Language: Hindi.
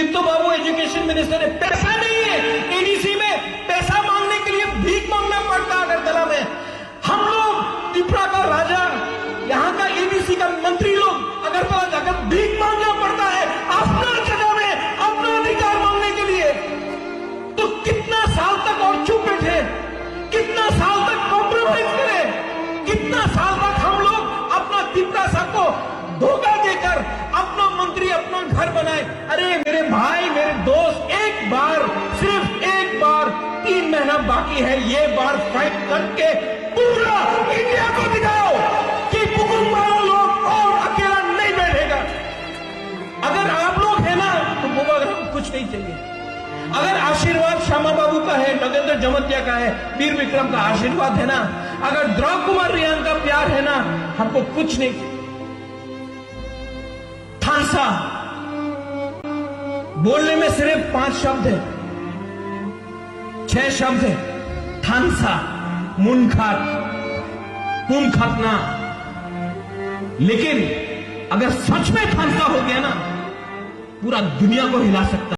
चित्तो बाबू एजुकेशन मिनिस्टर है, पैसा नहीं है एडीसी में, पैसा मांगने के लिए भीख मांगना पड़ता अगरतला में। हम लोग त्रिपुरा का राजा, यहाँ का एडीसी का मंत्री लोग अगरतला जाकर भीख मांगना पड़ता है अपना जगह में, अपना अधिकार मांगने के लिए। तो कितना साल तक और चुप बैठे, कितना साल तक कॉम्प्रोमाइज करें, कितना साल तक हम लोग अपना त्रिपुरा साहब को धोखा देकर अपना मंत्री अपना घर बनाए। अरे मेरे भाई, मेरे दोस्त, एक बार, सिर्फ एक बार, 3 महीना बाकी है, ये बार फाइट करके पूरा इंडिया को दिखाओ कि बुकुम वाला लोग और अकेला नहीं बैठेगा। अगर आप लोग है ना तो बुबाग्राम कुछ नहीं चाहिए। अगर आशीर्वाद श्यामा बाबू का है, नगेंद्र जमतिया का है, वीर विक्रम का आशीर्वाद है ना, अगर द्रौपदी कुमार रियांग का प्यार है ना, हमको कुछ नहीं। थानसा बोलने में सिर्फ 5 शब्द है, 6 शब्द है। थानसा, मुनखात, पुमखतना। लेकिन अगर सच में थानसा हो गया ना, पूरा दुनिया को हिला सकता है।